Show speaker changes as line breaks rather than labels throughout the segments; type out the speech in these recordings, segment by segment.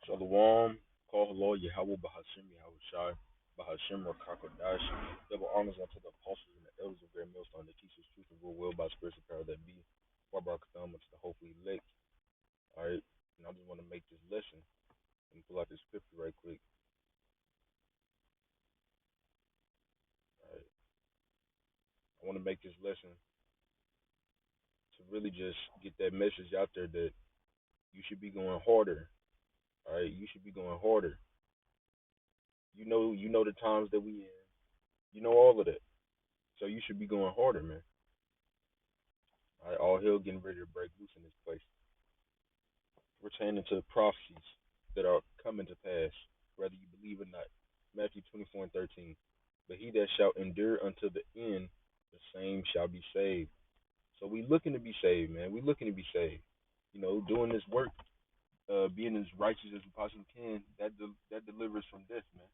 Shalom, call hello, Yahweh Bahashim, Yahweh Shai, Bahashim, Rakakodash. Double honors unto the apostles and the elders of Great Millstone that teach us truth and rule well by spiritual power that be. Wabarakadam unto the hopefully elect. Alright, and I just want to make this lesson and pull out this scripture right quick. Alright, I want to make this lesson to really just get that message out there that you should be going harder. Alright, you should be going harder. You know the times that we in. You know all of that. So you should be going harder, man. All right, all hell getting ready to break loose in this place. Pertaining to the prophecies that are coming to pass, whether you believe or not. Matthew 24 and 13. But he that shall endure unto the end, the same shall be saved. So we looking to be saved, man. We looking to be saved. You know, doing this work, being as righteous as we possibly can, that delivers from death, man.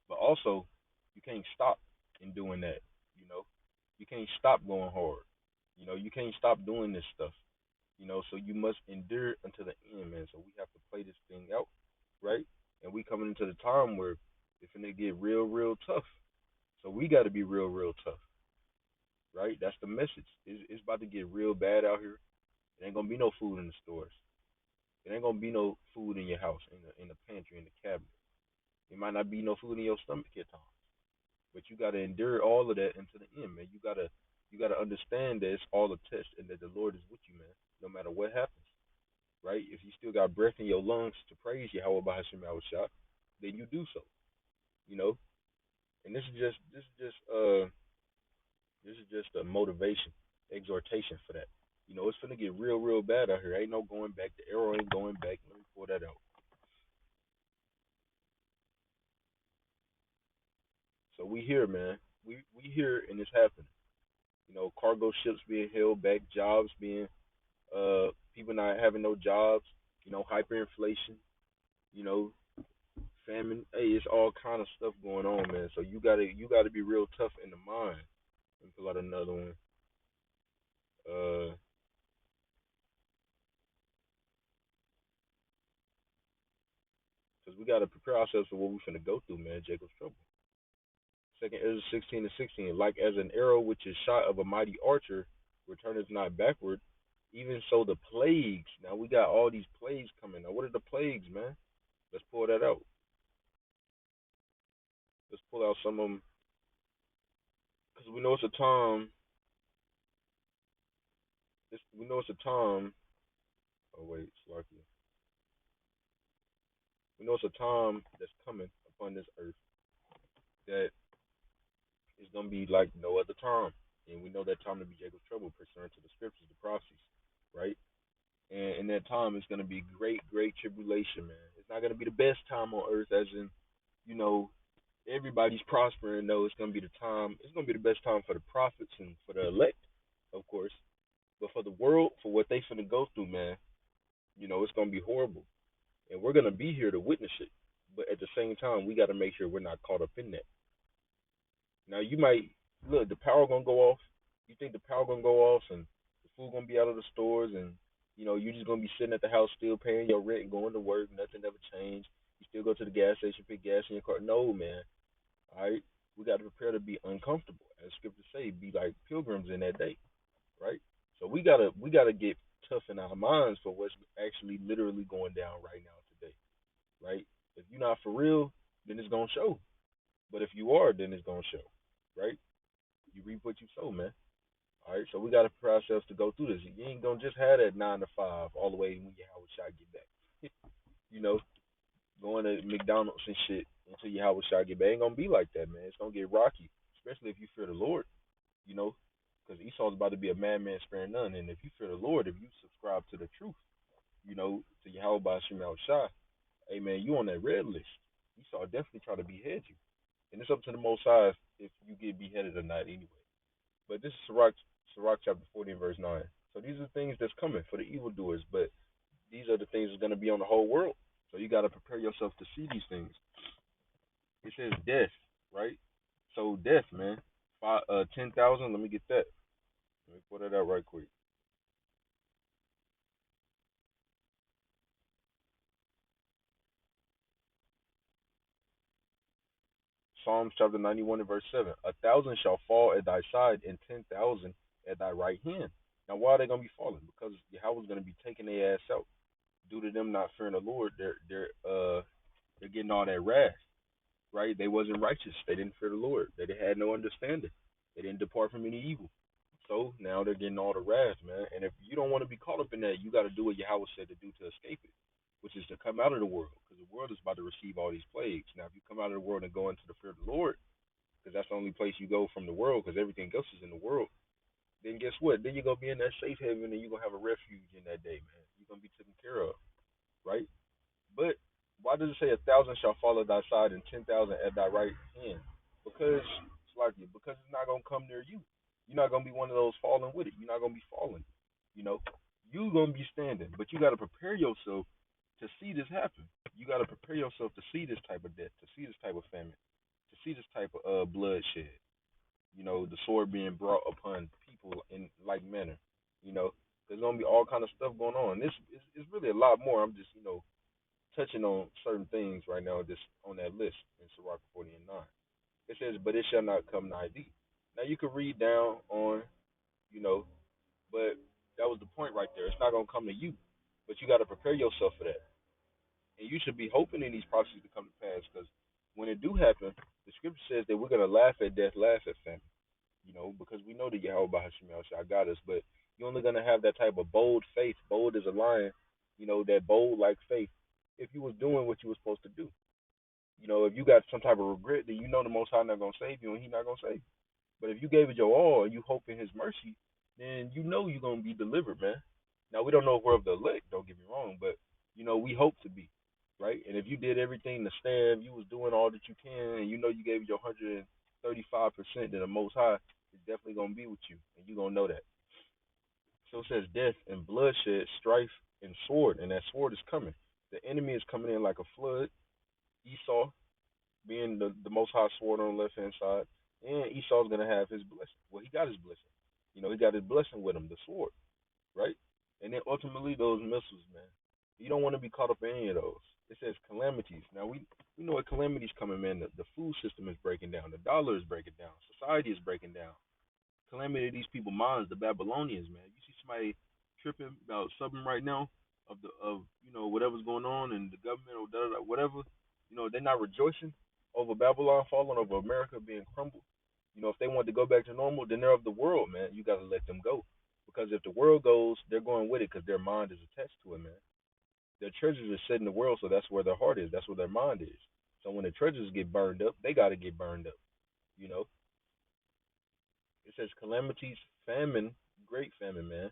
But also, you can't stop in doing that. You know, you can't stop going hard. You know, you can't stop doing this stuff. You know, so you must endure until the end, man. So we have to play this thing out, right? And we coming into the time where it's gonna get real, real tough. So we got to be real, real tough, right? That's the message. It's about to get real bad out here. It ain't gonna be no food in the stores. It ain't gonna be no food in your house, in the pantry, in the cabinet. It might not be no food in your stomach at times. But you gotta endure all of that until the end, man. You gotta understand that it's all a test and that the Lord is with you, man, no matter what happens. Right? If you still got breath in your lungs to praise Yahweh Bahashim Shah, then you do so. You know? And this is just a motivation, exhortation for that. You know, it's gonna get real, real bad out here. Ain't no going back. The arrow ain't going back. Let me pull that out. So we here, man. We here and it's happening. You know, cargo ships being held back, jobs being people not having no jobs, you know, hyperinflation, you know, famine. Hey, it's all kind of stuff going on, man. So you gotta be real tough in the mind. Let me pull out another one. Because we gotta prepare ourselves for what we're finna go through, man. Jacob's trouble. Second Ezra 16:16. Like as an arrow which is shot of a mighty archer, returneth not backward. Even so, the plagues. Now we got all these plagues coming. Now, what are the plagues, man? Let's pull that out. Let's pull out some of them because we know it's a time. We know it's a time. Oh wait, Slarky. We know it's a time that's coming upon this earth that is gonna be like no other time, and we know that time to be Jacob's trouble, pursuant to the scriptures, the prophecies, right? And in that time, it's gonna be great, great tribulation, man. It's not gonna be the best time on earth, as in, you know, everybody's prospering. No, it's gonna be the time. It's gonna be the best time for the prophets and for the elect, of course. But for the world, for what they finna go through, man, you know, it's gonna be horrible. And we're gonna be here to witness it. But at the same time, we got to make sure we're not caught up in that. Now, you might look, the power gonna go off. You think the power gonna go off, and the food gonna be out of the stores, and you know you just gonna be sitting at the house still paying your rent, going to work, nothing ever changed. You still go to the gas station, pick gas in your car. No, man. All right, we got to prepare to be uncomfortable, as scripture say, be like pilgrims in that day, right? So we gotta get tough in our minds for what's actually literally going down right now today, right? If you're not for real, then it's gonna show. But if you are, then it's gonna show, right? You reap what you sow, man. All right, so we gotta prepare ourselves to go through this. You ain't gonna just have that 9 to 5 all the way when your Howard shot get back. You know, going to McDonald's and shit until your Howard shot get back ain't gonna be like that, man. It's gonna get rocky, especially if you fear the Lord. You know, because Esau's about to be a madman sparing none, and if you fear the Lord, if you subscribe to the truth, you know, to Yahweh by Shemal Shah, hey man, you on that red list. Esau definitely try to behead you. And it's up to the Most High if you get beheaded or not anyway. But this is Sirach chapter 40 and verse 9. So these are things that's coming for the evildoers, but these are the things that's going to be on the whole world. So you got to prepare yourself to see these things. It says death, right? So death, man. 10,000, let me get that. Let me put that out right quick. Psalms chapter 91 and verse 7. 1,000 shall fall at thy side and 10,000 at thy right hand. Now, why are they going to be falling? Because Yahweh's going to be taking their ass out. Due to them not fearing the Lord, they're getting all that wrath, right? They wasn't righteous. They didn't fear the Lord. They had no understanding. They didn't depart from any evil. So now they're getting all the wrath, man. And if you don't want to be caught up in that, you got to do what Yahweh said to do to escape it, which is to come out of the world, because the world is about to receive all these plagues. Now, if you come out of the world and go into the fear of the Lord, because that's the only place you go from the world, because everything else is in the world, then guess what? Then you're going to be in that safe haven and you're going to have a refuge in that day, man. You're going to be taken care of, right? But why does it say 1,000 shall fall at thy side and 10,000 at thy right hand? Because it's like you, because it's not gonna come near you. You're not gonna be one of those falling with it. You're not gonna be falling. You know, you're gonna be standing, but you gotta prepare yourself to see this happen. You gotta prepare yourself to see this type of death, to see this type of famine, to see this type of bloodshed. You know, the sword being brought upon people in like manner. You know, there's gonna be all kind of stuff going on. This is really a lot more. I'm just touching on certain things right now, just on that list in Sirach 40 and 9. It says, but it shall not come nigh thee. Now you can read down on, you know, but that was the point right there. It's not going to come to you, but you got to prepare yourself for that. And you should be hoping in these prophecies to come to pass, because when it do happen, the scripture says that we're going to laugh at death, laugh at famine, you know, because we know that Yahweh Bahashim Shah got us, but you're only going to have that type of bold faith, bold as a lion, you know, that bold like faith, if you was doing what you was supposed to do. You know, if you got some type of regret, then you know the Most High not gonna save you, and He not gonna save you. But if you gave it your all and you hope in His mercy, then you know you're gonna be delivered, man. Now we don't know if we're of the elect. Don't get me wrong, but you know we hope to be, right? And if you did everything to stand, you was doing all that you can, and you know you gave your 135%, then the Most High is definitely gonna be with you, and you gonna know that. So it says death and bloodshed, strife and sword, and that sword is coming. The enemy is coming in like a flood. Esau being the most high sword on the left hand side, and Esau's gonna have his blessing. Well, he got his blessing. You know, he got his blessing with him, the sword, right? And then ultimately those missiles, man. You don't want to be caught up in any of those. It says calamities. Now we know what calamities coming, man. The food system is breaking down. The dollar is breaking down. Society is breaking down. Calamity of these people minds, the Babylonians, man. You see somebody tripping about something right now of whatever's going on in the government or whatever. You know, they're not rejoicing over Babylon falling, over America being crumbled. You know, if they want to go back to normal, then they're of the world, man. You got to let them go, because if the world goes, they're going with it, because their mind is attached to it, man. Their treasures are set in the world, so that's where their heart is. That's where their mind is. So when the treasures get burned up, they got to get burned up. You know, it says calamities, famine, great famine, man.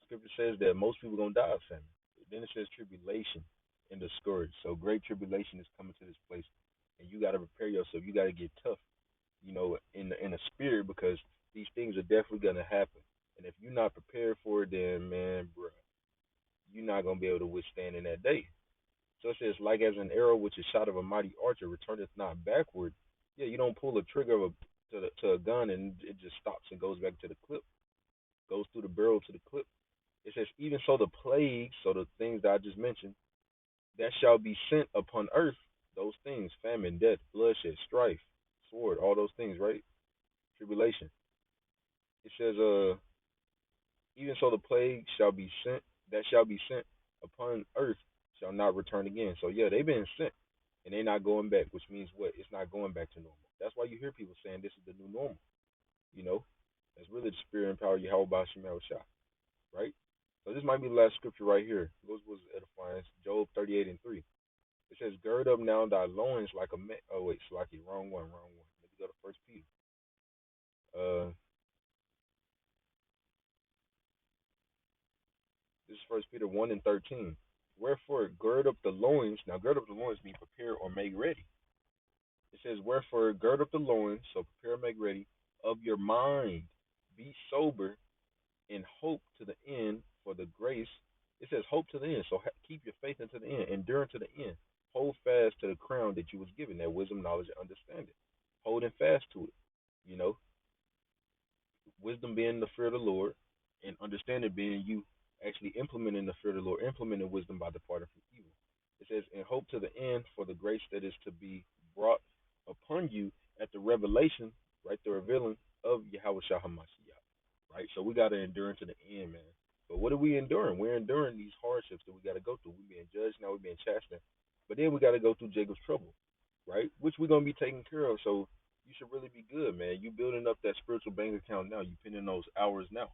Scripture says that most people gonna die of famine. Then it says tribulation and the scourge. So great tribulation is coming to this place, and you got to prepare yourself. You got to get tough, you know, in the spirit, because these things are definitely gonna happen. And if you're not prepared for it, then man, bro, you're not gonna be able to withstand in that day. So it says, like as an arrow which is shot of a mighty archer returneth not backward. Yeah, you don't pull the trigger of to a gun and it just stops and goes back to the clip, goes through the barrel to the clip. It says, even so the plagues, so the things that I just mentioned, that shall be sent upon earth, those things, famine, death, bloodshed, strife, sword, all those things, right? Tribulation. It says, even so the plague shall be sent, that shall be sent upon earth shall not return again. So yeah, they've been sent and they're not going back, which means what? It's not going back to normal. That's why you hear people saying this is the new normal. You know, that's really the spirit and power of Yahweh Shemel Shah, right? So this might be the last scripture right here. This was edifying. Job 38 and 3. It says, gird up now thy loins like a man. Oh wait, Slaki, wrong one, wrong one. Let me go to First Peter. This is First Peter 1 and 13. Wherefore gird up the loins. Now gird up the loins means prepare or make ready. It says, wherefore gird up the loins, so prepare and make ready, of your mind. Be sober and hope to the end for the grace. It says hope to the end. So keep your faith unto the end. Endure to the end. Hold fast to the crown that you was given, that wisdom, knowledge, and understanding. Holding fast to it. You know, wisdom being the fear of the Lord, and understanding being you actually implementing the fear of the Lord, implementing wisdom by departing from evil. It says, and hope to the end for the grace that is to be brought upon run you at the revelation, right? The revealing of Yahweh Shah Hamashiach, right? So we got to endure to the end, man. But what are we enduring? We're enduring these hardships that we got to go through. We're being judged now. We're being chastened, but then we got to go through Jacob's trouble, right? Which we're gonna be taken care of. So you should really be good, man. You building up that spiritual bank account now. You pinning those hours now.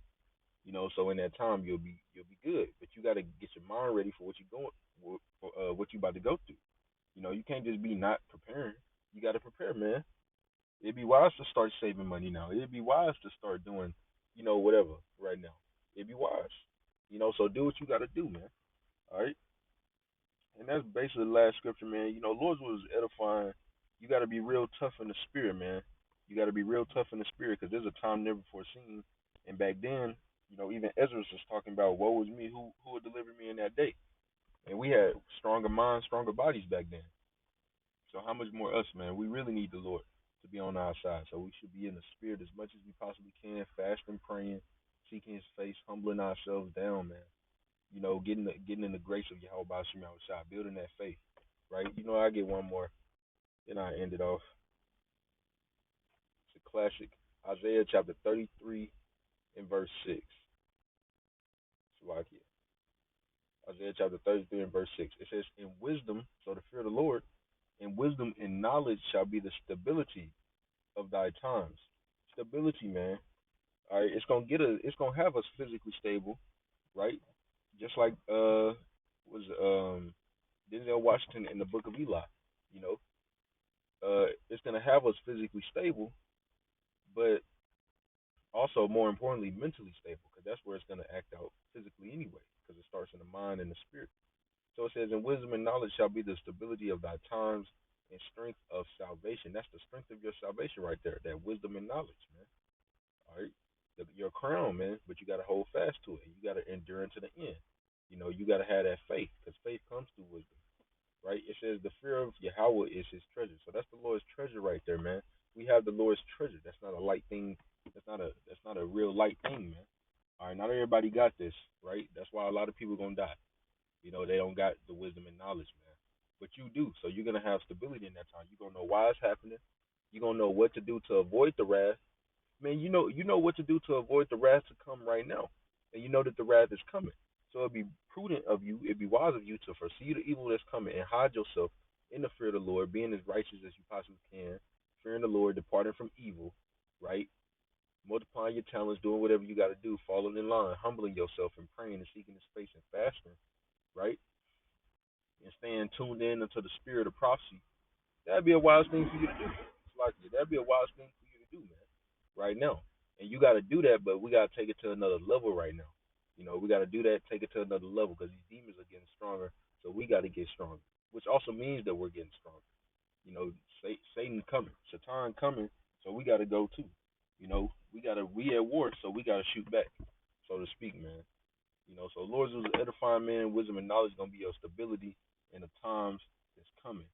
So in that time you'll be good. But you got to get your mind ready for what you're going for, what you about to go through. You can't just be not preparing. You got to prepare, man. It'd be wise to start saving money now. It'd be wise to start doing, whatever right now. It'd be wise. So do what you got to do, man. All right. And that's basically the last scripture, man. Lord's was edifying. You got to be real tough in the spirit, man. You got to be real tough in the spirit because there's a time never foreseen. And back then, even Ezra was talking about, woe is me, who would deliver me in that day? And we had stronger minds, stronger bodies back then. So how much more us, man? We really need the Lord to be on our side. So we should be in the spirit as much as we possibly can, fasting, praying, seeking His face, humbling ourselves down, man. Getting in the grace of Yahweh Bashim Shai, building that faith, right? I get one more, then I end it off. It's a classic. Isaiah chapter 33 and verse 6. Slovakia. Isaiah chapter 33 and verse 6. It says, in wisdom, so the fear of the Lord, in wisdom and knowledge shall be the stability of thy times. Stability, man. All right, it's gonna have us physically stable, right? Just like was Denzel Washington in the Book of Eli. You know, it's gonna have us physically stable, but also more importantly mentally stable, because that's where it's gonna act out physically anyway, because it starts in the mind and the spirit. So it says, "In wisdom and knowledge shall be the stability of thy times, and strength of salvation." That's the strength of your salvation right there. That wisdom and knowledge, man. All right, your crown, man. But you got to hold fast to it. You got to endure into the end. You got to have that faith, because faith comes through wisdom, right? It says the fear of Yahweh is His treasure. So that's the Lord's treasure right there, man. We have the Lord's treasure. That's not a light thing. That's not a real light thing, man. All right, not everybody got this, right? That's why a lot of people gonna die. They don't got the wisdom and knowledge, man. But you do. So you're gonna have stability in that time. You're gonna know why it's happening. You're gonna know what to do to avoid the wrath. Man, you know what to do to avoid the wrath to come right now. And you know that the wrath is coming. So it'd be prudent of you, it'd be wise of you to foresee the evil that's coming and hide yourself in the fear of the Lord, being as righteous as you possibly can, fearing the Lord, departing from evil, right? Multiplying your talents, doing whatever you got to do, falling in line, humbling yourself and praying and seeking His face and fasting, right? And staying tuned in unto the spirit of prophecy. That'd be a wise thing for you to do. It's like that'd be a wise thing for you to do, man. Right now, and you got to do that, but we got to take it to another level right now. We got to do that, take it to another level, because these demons are getting stronger. So we got to get stronger, which also means that we're getting stronger. You know, Satan coming, Satan coming, so we got to go too. We at war, so we got to shoot back, so to speak, man. So Lord's was edifying, man. Wisdom and knowledge gonna be your stability in the times that's coming.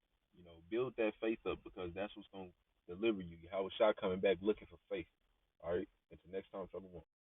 Build that faith up, because that's what's gonna deliver you. How was Shot coming back looking for faith? All right. Until next time, Shalom.